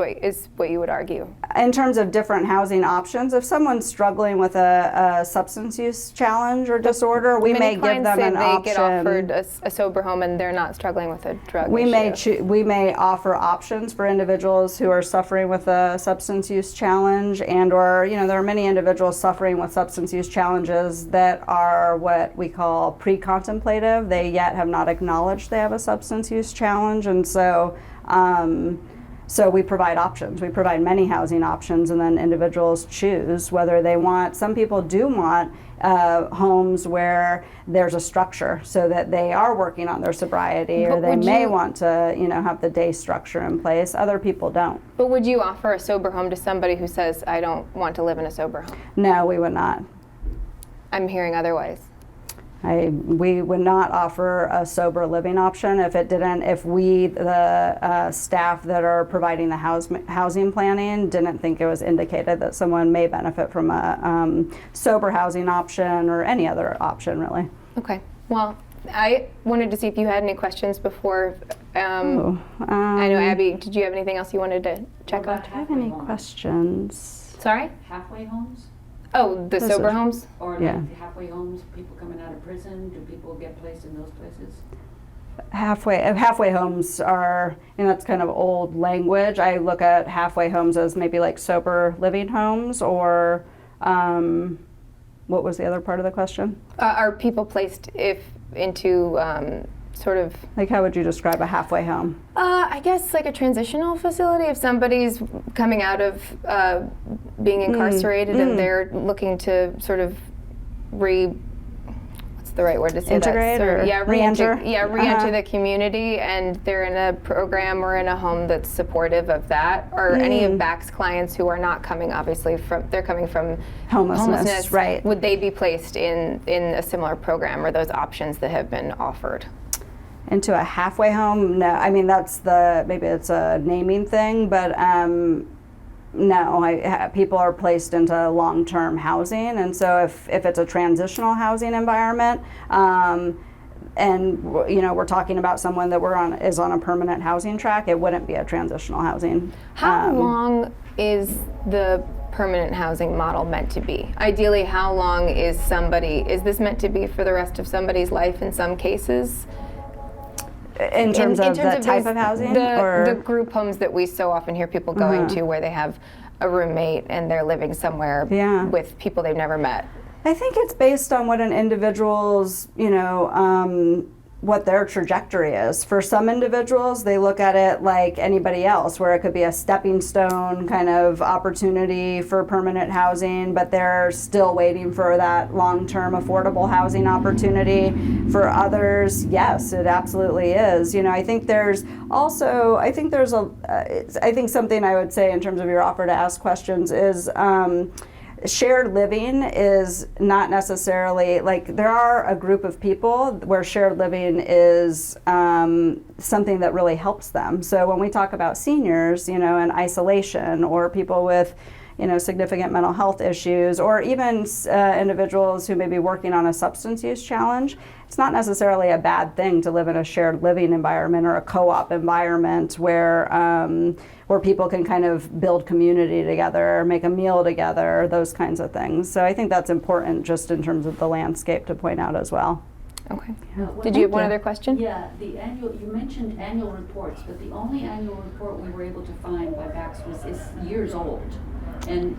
what you would argue. In terms of different housing options, if someone's struggling with a substance use challenge or disorder, we may give them an option. They get offered a sober home and they're not struggling with a drug issue. We may offer options for individuals who are suffering with a substance use challenge, or there are many individuals suffering with substance use challenges that are what we call pre-contemplative. They yet have not acknowledged they have a substance use challenge, and so. So we provide options. We provide many housing options, and then individuals choose whether they want. Some people do want homes where there's a structure so that they are working on their sobriety, or they may want to, have the day structure in place. Other people don't. But would you offer a sober home to somebody who says, I don't want to live in a sober home? No, we would not. I'm hearing otherwise. We would not offer a sober living option if we, the staff that are providing the housing planning, didn't think it was indicated that someone may benefit from a sober housing option or any other option, really. Okay. Well, I wanted to see if you had any questions before. I know, Abby, did you have anything else you wanted to check on? Do you have any questions? Sorry? Halfway homes? Oh, the sober homes? Or like halfway homes, people coming out of prison, do people get placed in those places? Halfway homes are, that's kind of old language. I look at halfway homes as maybe like sober living homes, or what was the other part of the question? Are people placed into sort of... Like, how would you describe a halfway home? I guess like a transitional facility. If somebody's coming out of being incarcerated and they're looking to sort of what's the right word to say Integrate that. or re-enter? Re-enter the community, and they're in a program or in a home that's supportive of that. Or any of BACS clients who are not coming, obviously, they're coming from Homelessness, right. Would they be placed in a similar program or those options that have been offered? Into a halfway home? No, I mean, maybe it's a naming thing, but no, people are placed into long-term housing, and so if it's a transitional housing environment, and we're talking about someone that is on a permanent housing track, it wouldn't be a transitional housing. How long is the permanent housing model meant to be? Ideally, how long is this meant to be for the rest of somebody's life in some cases? In terms of the type of housing? The group homes that we so often hear people going to where they have a roommate and they're living somewhere with people they've never met. I think it's based on what an individual's, what their trajectory is. For some individuals, they look at it like anybody else, where it could be a stepping stone kind of opportunity for permanent housing, but they're still waiting for that long-term affordable housing opportunity. For others, yes, it absolutely is. I think there's also, I think something I would say in terms of your offer to ask questions is, shared living is not necessarily, there are a group of people where shared living is something that really helps them. So when we talk about seniors, in isolation, or people with significant mental health issues, or even individuals who may be working on a substance use challenge, it's not necessarily a bad thing to live in a shared living environment or a co-op environment where people can kind of build community together, make a meal together, those kinds of things. So I think that's important just in terms of the landscape to point out as well. Okay. Did you have one other question? Yeah, you mentioned annual reports, but the only annual report we were able to find by BACS is years old. And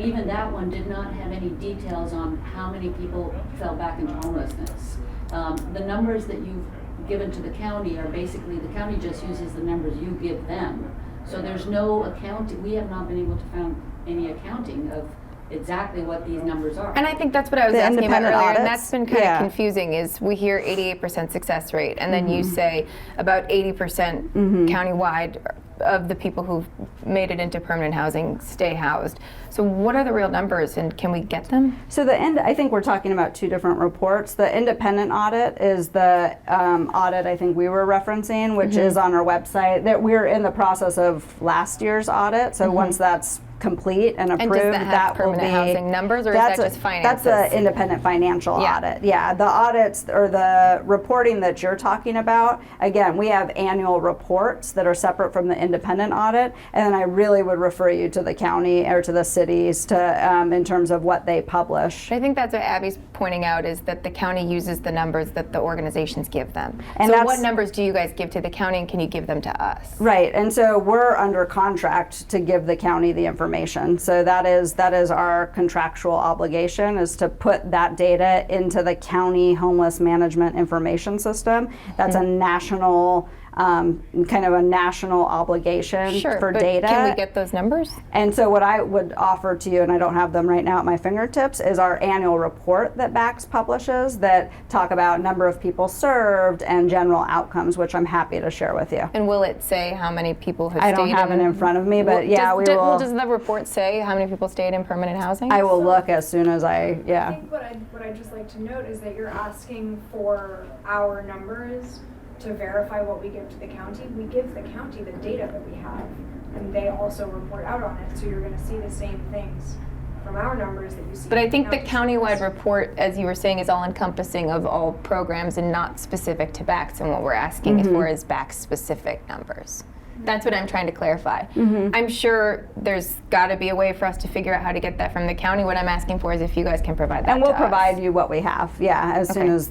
even that one did not have any details on how many people fell back into homelessness. The numbers that you've given to the county are basically, the county just uses the numbers you give them. So there's no accounting, we have not been able to find any accounting of exactly what these numbers are. And I think that's what I was asking about earlier, audits. and that's been kind of confusing, is we hear 88% success rate, and then you say about 80% countywide of the people who've made it into permanent housing stay housed. So what are the real numbers, and can we get them? So I think we're talking about two different reports. The independent audit is the audit I think we were referencing, which is on our website. That we're in the process of last year's audit. So once that's complete and approved, and does that have will permanent be housing numbers, or is that just finances? That's the independent financial audit. Yeah, the audits or the reporting that you're talking about, again, we have annual reports that are separate from the independent audit, and then I really would refer you to the county or to the cities to in terms of what they publish. I think that's what Abby's pointing out, is that the county uses the numbers that the organizations give them. And so what numbers do you guys give to the county, and can you give them to us? Right, and so we're under contract to give the county the information. So that is our contractual obligation, is to put that data into the county homeless management information system. That's a national kind of a national obligation for data. Can we get those numbers? And so what I would offer to you, and I don't have them right now at my fingertips, is our annual report that BACS publishes that talk about number of people served and general outcomes, which I'm happy to share with you. And will it say how many people have I stayed don't have it in front of me, but yeah, we will. Does the report say how many people stayed in permanent housing? I will look as soon as I think what I'd just like to note is that you're asking for our numbers to verify what we give to the county. We give the county the data that we have, and they also report out on it. So you're going to see the same things from our numbers that you see. But I think the countywide report, as you were saying, is all encompassing of all programs and not specific to BACS. And what we're asking for is BACS specific numbers. That's what I'm trying to clarify. I'm sure there's got to be a way for us to figure out how to get that from the county. What I'm asking for is if you guys can provide that. And we'll to provide us. you what we have. Yeah, as soon as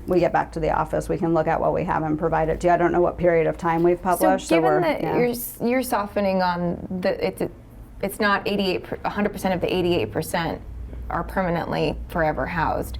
we get back to the office, we can look at what we have and provide it to you. I don't know what period of time we've published. So given that you're softening on it's not 100% of the 88% are permanently forever housed.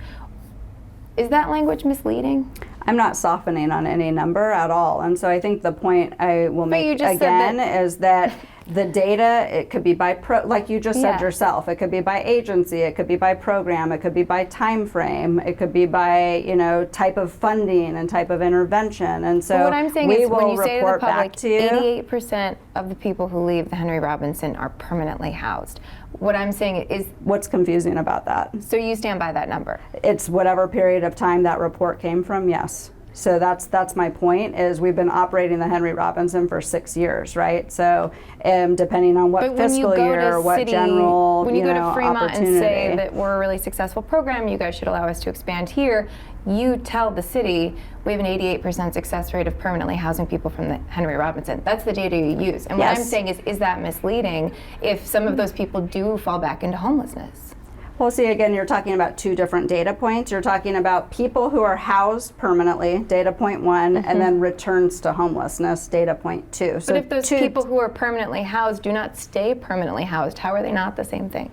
Is that language misleading? I'm not softening on any number at all. And so I think the point I will make again is that The data, it could be by, like you just said Yeah. yourself, it could be by agency, it could be by program, it could be by time frame, it could be by, you know, type of funding and type of intervention. And so But what I'm saying we is when will you say to the report back public, to you. 88% of the people who leave the Henry Robinson are permanently housed. What I'm saying is, What's confusing about that? so you stand by that number? It's whatever period of time that report came from, yes. So that's my point, is we've been operating the Henry Robinson for 6 years, right? So depending on what But when you fiscal go year, to what city, general, when you go know, to Fremont and say opportunity. that we're a really successful program, you guys should allow us to expand here, you tell the city we have an 88% success rate of permanently housing people from the Henry Robinson. That's the data you use. And what I'm Yes. saying is that misleading if some of those people do fall back into homelessness? Well, see, again, you're talking about two different data points. You're talking about people who are housed permanently, data point one, and then returns to homelessness, data point two. So But if those people who are permanently housed do not stay permanently housed, how are they not the same thing?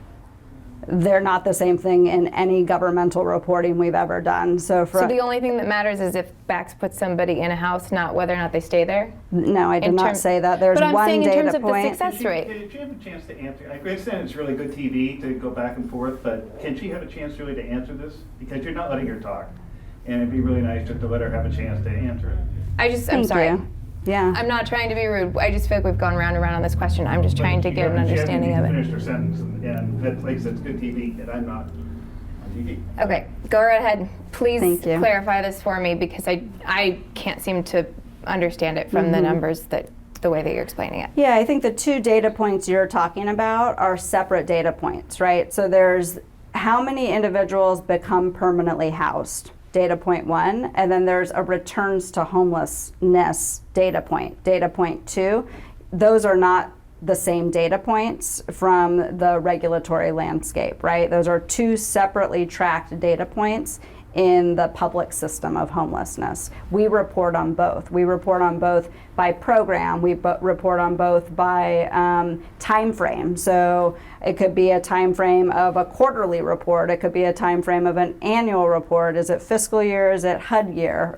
they're not the same thing in any governmental reporting we've ever done. So for So the only thing that matters is if BACS puts somebody in a house, not whether or not they stay there? no, I did in not terms- say that. There's But I'm one saying in data terms of the point. success rate. Did you have a chance to answer? I understand it's really good TV to go back and forth, but can she have a chance really to answer this? Because you're not letting her talk. And it'd be really nice just to let her have a chance to answer it. I'm Thank sorry. you. Yeah. I'm not trying to be rude. I just feel like we've gone round and round on this question. I'm just trying to But get an she hasn't understanding even of it. finished her sentence, and that's, like I said, it's good TV, and I'm not on TV. Okay, go right ahead. Please Thank you. clarify this for me because I can't seem to understand it from the numbers the way that you're explaining it. Yeah, I think the two data points you're talking about are separate data points, right? So there's how many individuals become permanently housed, data point one, and then there's a returns to homelessness data point two. Those are not the same data points from the regulatory landscape, right? Those are two separately tracked data points in the public system of homelessness. We report on both. We report on both by program. We report on both by time frame. So it could be a time frame of a quarterly report. It could be a time frame of an annual report. Is it fiscal year? Is it HUD year?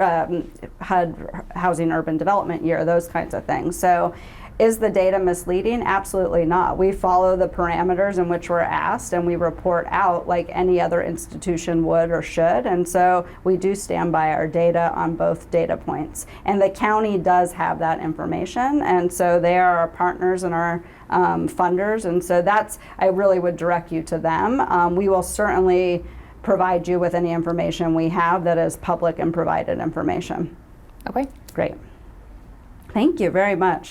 HUD, Housing Urban Development year, those kinds of things. So is the data misleading? Absolutely not. We follow the parameters in which we're asked and we report out like any other institution would or should. And so we do stand by our data on both data points. And the county does have that information. And so they are our partners and our funders. And so that's, I really would direct you to them. We will certainly provide you with any information we have that is public and provided information. Okay. Great. Thank you very much.